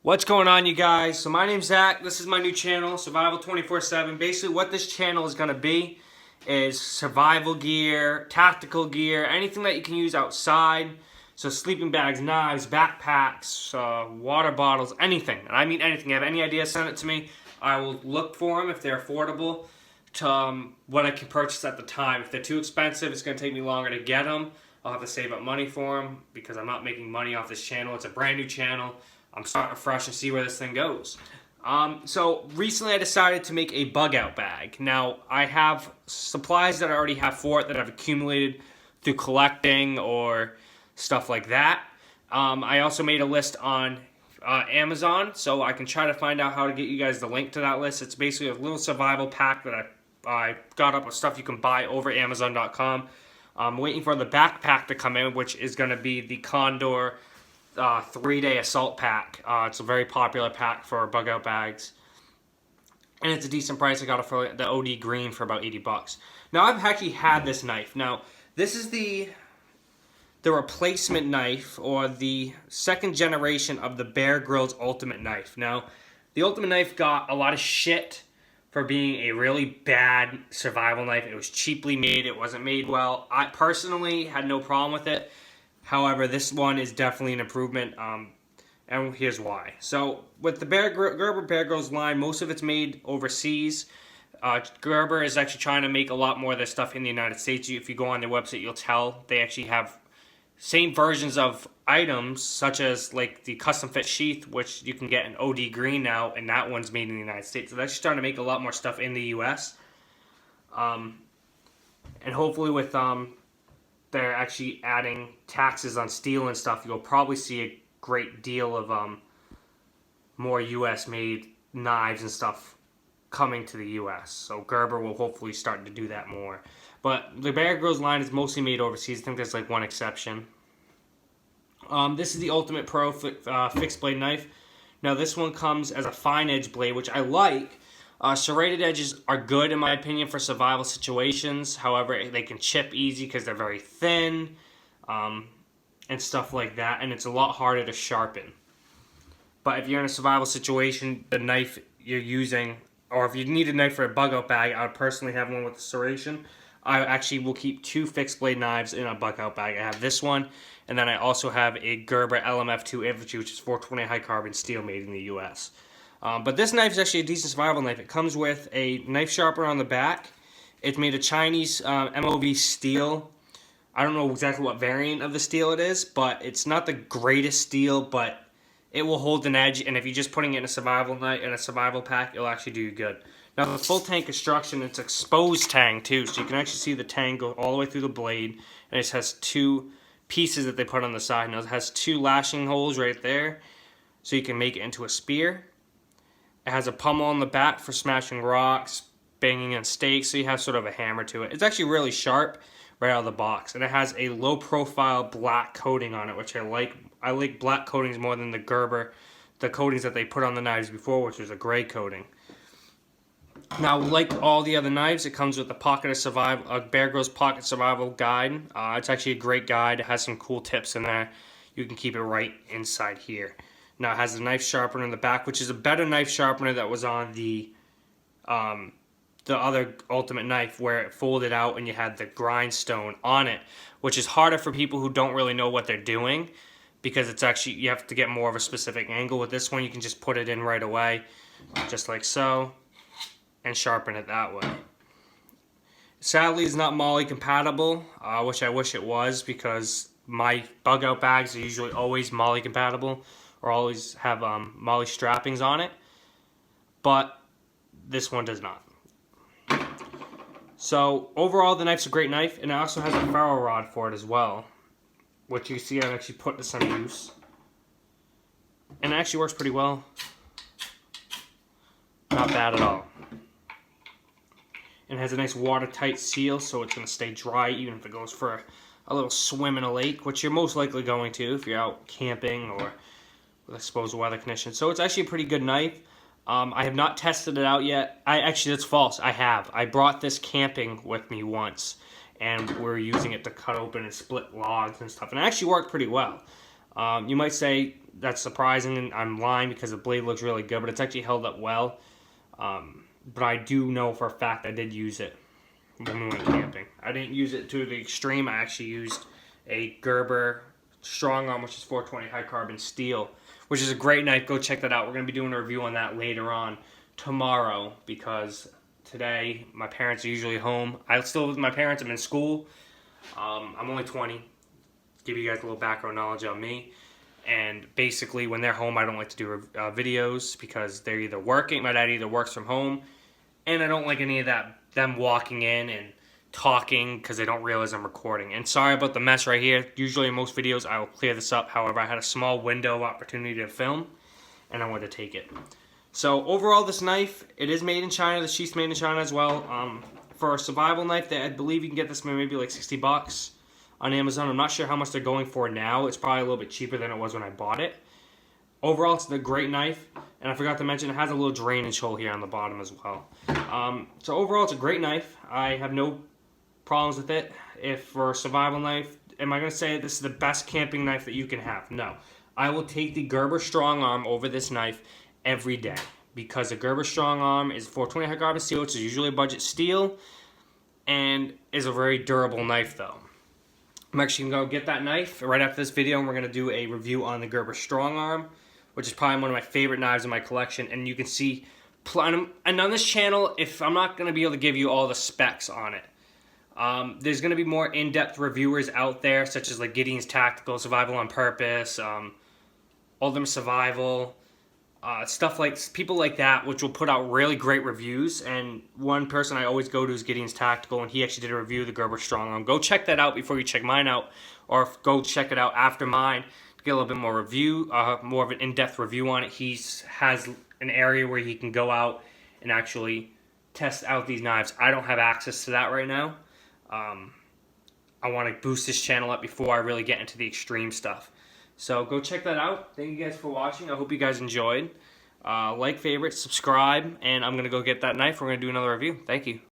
What's going on, you guys? So my name's Zach. This is my new channel, Survival 24/7. Basically, what this channel is going to be is survival gear, tactical gear, anything that you can use outside. So sleeping bags, knives, backpacks, water bottles, anything. And I mean anything. If you have any ideas, send it to me. I will look for them if they're affordable to what I can purchase at the time. If they're too expensive, it's going to take me longer to get them. I'll have to save up money for them because I'm not making money off this channel. It's a brand new channel. I'm starting fresh and see where this thing goes. So recently I decided to make a bug out bag. Now I have supplies that I already have for it that I've accumulated through collecting or stuff like that. I also made a list on Amazon, so I can try to find out how to get you guys the link to that list. It's basically a little survival pack that I got up with stuff you can buy over Amazon.com. I'm waiting for the backpack to come in, which is going to be the Condor 3-day assault pack. It's a very popular pack for bug out bags, and it's a decent price. I got it for the OD green for about 80 bucks. Now I've actually had this knife. Now this is the replacement knife, or the second generation of the Bear Grylls Ultimate Knife. Now the Ultimate Knife got a lot of shit for being a really bad survival knife. It was cheaply made. It wasn't made well. I personally had no problem with it. However, this one is definitely an improvement, and here's why. So, with the Gerber Bear Grylls line, most of it's made overseas. Gerber is actually trying to make a lot more of their stuff in the United States. If you go on their website, you'll tell they actually have same versions of items, such as like the custom fit sheath, which you can get in OD green now, and that one's made in the United States. So they're actually starting to make a lot more stuff in the US. And hopefully with they're actually adding taxes on steel and stuff, you'll probably see a great deal of more US made knives and stuff coming to the US. So Gerber will hopefully start to do that more. But the Bear Grylls line is mostly made overseas. I think there's like one exception. This is the Ultimate Pro fixed blade knife. Now this one comes as a fine edge blade, which I like. Serrated edges are good in my opinion for survival situations. However, they can chip easy because they're very thin and stuff like that. And it's a lot harder to sharpen. But if you're in a survival situation, the knife you're using, or if you need a knife for a bug out bag, I would personally have one with a serration. I actually will keep 2 fixed blade knives in a bug out bag. I have this one, and then I also have a Gerber LMF2 Infantry, which is 420 high carbon steel made in the US. But this knife is actually a decent survival knife. It comes with a knife sharpener on the back. It's made of Chinese MOV steel. I don't know exactly what variant of the steel it is, but it's not the greatest steel, but it will hold an edge, and if you're just putting it in a survival knife, in a survival pack, it'll actually do you good. Now the full tang construction, it's exposed tang too, so you can actually see the tang go all the way through the blade, and it has 2 pieces that they put on the side. Now it has 2 lashing holes right there, so you can make it into a spear. It has a pummel on the back for smashing rocks, banging on stakes, so you have sort of a hammer to it. It's actually really sharp right out of the box, and it has a low profile black coating on it, which I like. I like black coatings more than the Gerber, the coatings that they put on the knives before, which was a gray coating. Now, like all the other knives, it comes with a Bear Grylls Pocket Survival Guide. It's actually a great guide. It has some cool tips in there. You can keep it right inside here. Now, it has a knife sharpener in the back, which is a better knife sharpener that was on the other Ultimate Knife, where it folded out and you had the grindstone on it, which is harder for people who don't really know what they're doing, because it's actually, you have to get more of a specific angle. With this one, you can just put it in right away, just like so, and sharpen it that way. Sadly, it's not MOLLE compatible, which I wish it was, because my bug out bags are usually always MOLLE compatible, or always have MOLLE strappings on it, but this one does not. So overall, the knife's a great knife, and it also has a ferro rod for it as well, which you see I've actually put to some use, and it actually works pretty well. Not bad at all. And it has a nice watertight seal, so it's going to stay dry even if it goes for a little swim in a lake, which you're most likely going to if you're out camping or with exposed weather conditions. So it's actually a pretty good knife. I have not tested it out yet. Actually, that's false. I have. I brought this camping with me once, and we're using it to cut open and split logs and stuff, and it actually worked pretty well. You might say, that's surprising, and I'm lying because the blade looks really good, but it's actually held up well. But I do know for a fact I did use it when we went camping. I didn't use it to the extreme. I actually used a Gerber strong arm, which is 420 high carbon steel, which is a great knife. Go check that out. We're going to be doing a review on that later on tomorrow, because today my parents are usually home. I still live with my parents. I'm in school. I'm only 20. Give you guys a little background knowledge on me. And basically, when they're home, I don't like to do videos because they're either working. My dad either works from home, and I don't like any of that, them walking in and talking because they don't realize I'm recording. And sorry about the mess right here. Usually in most videos, I will clear this up. However, I had a small window of opportunity to film, and I wanted to take it. So overall, this knife, it is made in China. The sheath's made in China as well. For a survival knife, I believe you can get this for maybe like $60 on Amazon. I'm not sure how much they're going for now. It's probably a little bit cheaper than it was when I bought it. Overall, it's a great knife, and I forgot to mention it has a little drainage hole here on the bottom as well. So overall, it's a great knife. I have no problems with it. If for a survival knife, am I going to say this is the best camping knife that you can have? No. I will take the Gerber Strong Arm over this knife every day, because the Gerber Strong Arm is 420 high carbon steel, which is usually a budget steel, and is a very durable knife though. I'm actually going to go get that knife right after this video, and we're going to do a review on the Gerber Strong Arm, which is probably one of my favorite knives in my collection. And you can see, and on this channel, if I'm not going to be able to give you all the specs on it, there's going to be more in-depth reviewers out there, such as like Gideon's Tactical, Survival on Purpose, Ultimate Survival, stuff like people like that, which will put out really great reviews. And one person I always go to is Gideon's Tactical, and he actually did a review of the Gerber Strong Arm. Go check that out before you check mine out, or go check it out after mine to get a little bit more review, more of an in-depth review on it. He has an area where he can go out and actually test out these knives. I don't have access to that right now. I want to boost this channel up before I really get into the extreme stuff. So go check that out. Thank you guys for watching. I hope you guys enjoyed. Like, favorite, subscribe, and I'm going to go get that knife. We're going to do another review. Thank you.